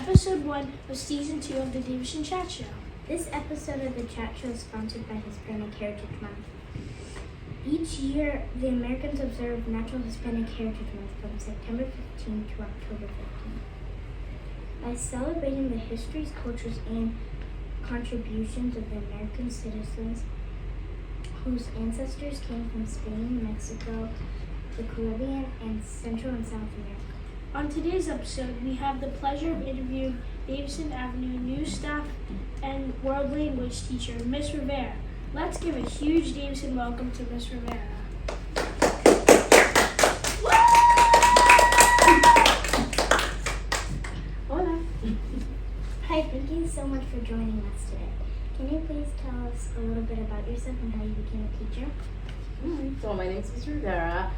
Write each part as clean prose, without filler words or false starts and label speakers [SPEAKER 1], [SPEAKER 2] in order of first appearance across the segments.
[SPEAKER 1] episode 1 of season 2 of the Davidson Chat Show.
[SPEAKER 2] This episode of the Chat Show is sponsored by Hispanic Heritage Month. Each year, the Americans observe Natural Hispanic Heritage Month from September 15 to October 15. By celebrating the histories, cultures, and contributions of the American citizens whose ancestors came from Spain, Mexico, the Caribbean, and Central and South America.
[SPEAKER 1] On today's episode, we have the pleasure of interviewing Davidson Avenue News staff and world language teacher, Miss Rivera. Let's give a huge Davidson welcome to Miss Rivera.
[SPEAKER 2] Hola. Hi, thank you so much for joining us today. Can you please tell us a little bit about yourself and how you became a teacher?
[SPEAKER 3] So my name is Miss Rivera.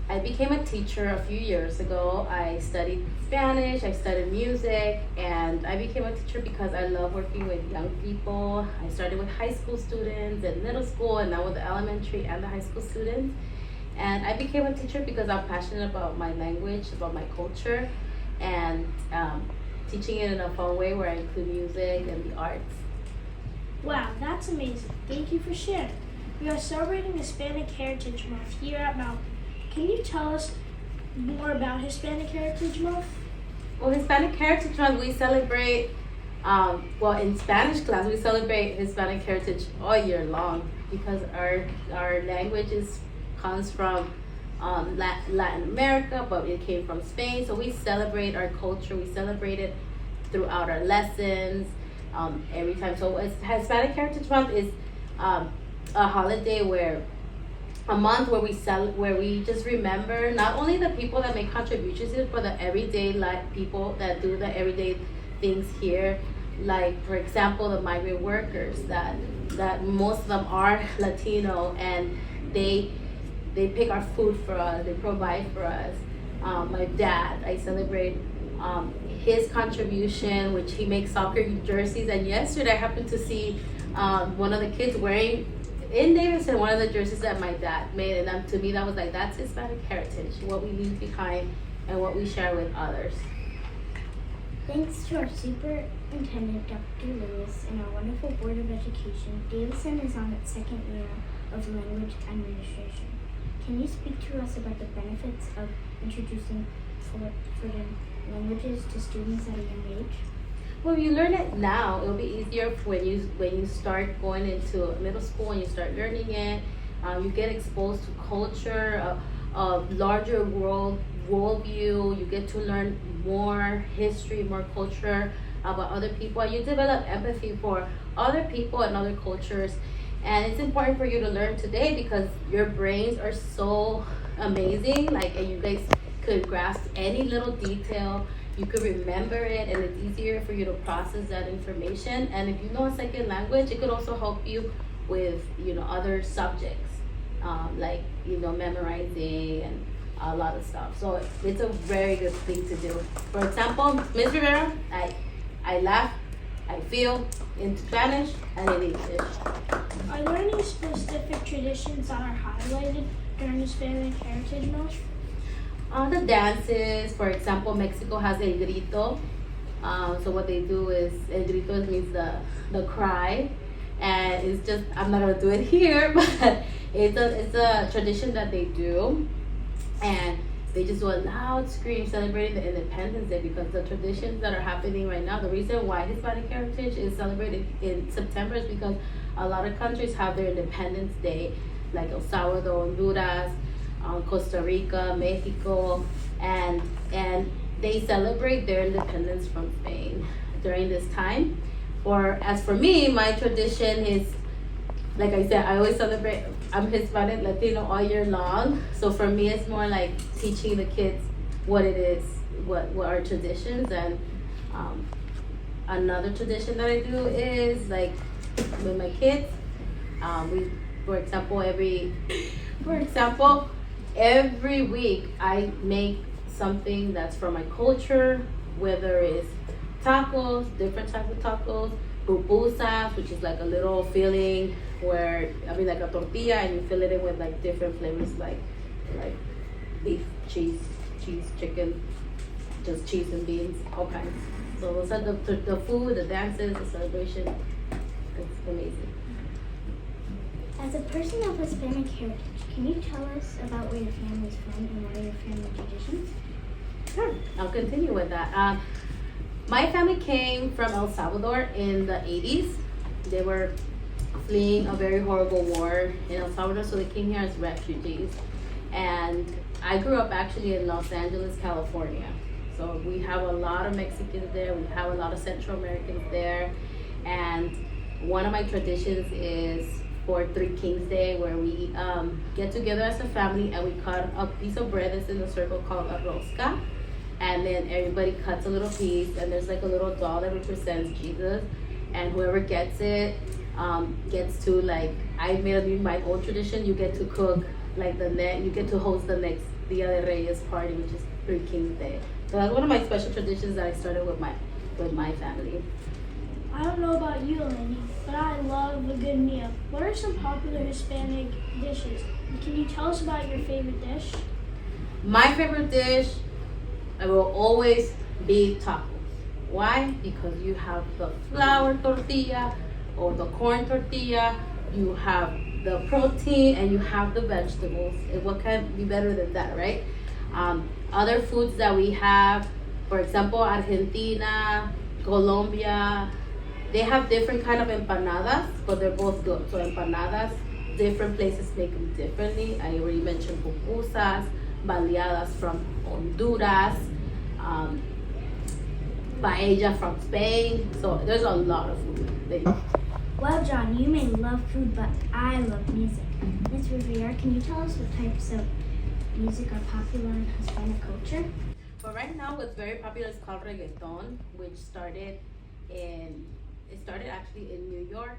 [SPEAKER 3] I became a teacher a few years ago. I studied Spanish, I studied music, and I became a teacher because I love working with young people. I started with high school students and middle school, and now with the elementary and the high school students. And I became a teacher because I'm passionate about my language, about my culture, and teaching it in a fun way where I include music and the arts.
[SPEAKER 1] Wow, that's amazing. Thank you for sharing. We are celebrating Hispanic Heritage Month here at Mountain. Can you tell us more about Hispanic Heritage Month?
[SPEAKER 3] Well, Hispanic Heritage Month, we celebrate, in Spanish class, we celebrate Hispanic heritage all year long because our language comes from Latin America, but it came from Spain. So we celebrate our culture, we celebrate it throughout our lessons, every time. So Hispanic Heritage Month is a holiday a month where we just remember not only the people that make contributions here, but the everyday people that do the everyday things here. Like, for example, the migrant workers that most of them are Latino, and they pick our food for us, they provide for us. My dad, I celebrate his contribution, which he makes soccer jerseys, and yesterday I happened to see one of the kids wearing in Davidson one of the jerseys that my dad made, and to me that was like, that's Hispanic heritage, what we leave behind and what we share with others.
[SPEAKER 2] Thanks to our superintendent, Dr. Lewis, and our wonderful Board of Education, Davidson is on its second year of language administration. Can you speak to us about the benefits of introducing foreign languages to students at a young age?
[SPEAKER 3] Well, you learn it now. It'll be easier when you start going into middle school and you start learning it. You get exposed to culture, a larger worldview. You get to learn more history, more culture about other people. And you develop empathy for other people and other cultures. And it's important for you to learn today because your brains are so amazing. And you guys could grasp any little detail. You could remember it, and it's easier for you to process that information. And if you know a second language, it could also help you with other subjects, memorizing and a lot of stuff. So it's a very good thing to do. For example, Ms. Rivera, I laugh, I feel in Spanish and in English.
[SPEAKER 1] Are there any specific traditions that are highlighted during Hispanic Heritage Month?
[SPEAKER 3] The dances, for example, Mexico has el grito. So what they do is, el grito means the cry. And it's just, I'm not going to do it here, but it's a tradition that they do. And they just do a loud scream celebrating the Independence Day, because the traditions that are happening right now, the reason why Hispanic Heritage is celebrated in September is because a lot of countries have their Independence Day, like El Salvador, Honduras, Costa Rica, Mexico, and they celebrate their independence from Spain during this time. Or as for me, my tradition is, like I said, I always celebrate, I'm Hispanic Latino all year long. So for me, it's more like teaching the kids what it is, what our traditions. And another tradition that I do is, like, with my kids, every week I make something that's from my culture, whether it's tacos, different types of tacos, pupusas, which is like a little filling like a tortilla, and you fill it in with like different flavors, like beef, cheese, chicken, just cheese and beans, all kinds. So those are the food, the dances, the celebration. It's amazing.
[SPEAKER 2] As a person of Hispanic heritage, can you tell us about where your family's from and what are your family traditions?
[SPEAKER 3] Sure, I'll continue with that. My family came from El Salvador in the 80s. They were fleeing a very horrible war in El Salvador, so they came here as refugees. And I grew up actually in Los Angeles, California. So we have a lot of Mexicans there, we have a lot of Central Americans there. And one of my traditions is for Three Kings Day, where we get together as a family and we cut a piece of bread that's in a circle called a rosca. And then everybody cuts a little piece, and there's like a little doll that represents Jesus. And whoever gets it gets to, like, I made my own tradition. You get to cook like you get to host the next Dia de Reyes party, which is Three Kings Day. So that's one of my special traditions that I started with my family.
[SPEAKER 1] I don't know about you, Lenny, but I love a good meal. What are some popular Hispanic dishes? Can you tell us about your favorite dish?
[SPEAKER 3] My favorite dish, I will always be tacos. Why? Because you have the flour tortilla or the corn tortilla, you have the protein, and you have the vegetables. What can be better than that, right? Other foods that we have, for example, Argentina, Colombia, they have different kind of empanadas, but they're both good. So empanadas, different places make them differently. I already mentioned pupusas, baleadas from Honduras, paella from Spain. So there's a lot of food.
[SPEAKER 2] Well, John, you may love food, but I love music. Ms. Rivera, can you tell us what types of music are popular in Hispanic culture?
[SPEAKER 3] But right now, what's very popular is called reggaeton, which started actually in New York.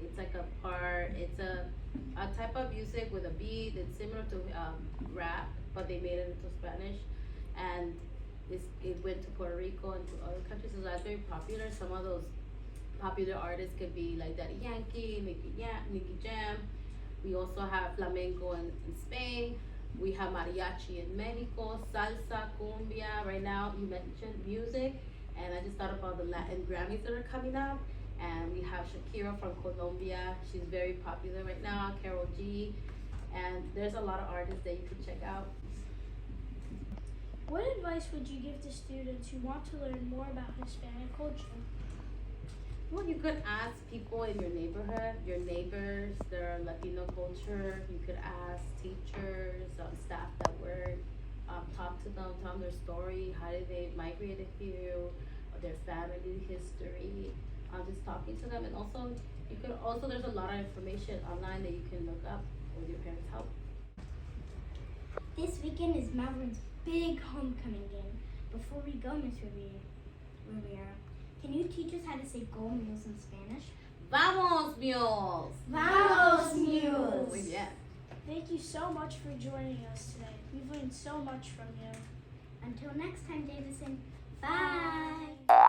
[SPEAKER 3] It's like it's a type of music with a beat. It's similar to rap, but they made it into Spanish, and it went to Puerto Rico and to other countries. So that's very popular. Some of those popular artists could be like Daddy Yankee, Nicky Jam. We also have flamenco in Spain. We have mariachi in Mexico, salsa, cumbia. Right now, you mentioned music, and I just thought about the Latin Grammys that are coming up. And we have Shakira from Colombia. She's very popular right now, Karol G. And there's a lot of artists that you can check out.
[SPEAKER 1] What advice would you give to students who want to learn more about Hispanic culture?
[SPEAKER 3] Well, you could ask people in your neighborhood, your neighbors, their Latino culture. You could ask teachers, staff that work, talk to them, tell them their story, how did they migrate here, or their family history. Just talking to them, and also there's a lot of information online that you can look up with your parents' help.
[SPEAKER 2] This weekend is Malvern's big homecoming game. Before we go, Ms. Rivera, can you teach us how to say go mules in Spanish?
[SPEAKER 3] Vamos, mules!
[SPEAKER 2] Vamos, mules!
[SPEAKER 3] Muy bien.
[SPEAKER 1] Thank you so much for joining us today. We've learned so much from you.
[SPEAKER 2] Until next time, Davison. Bye!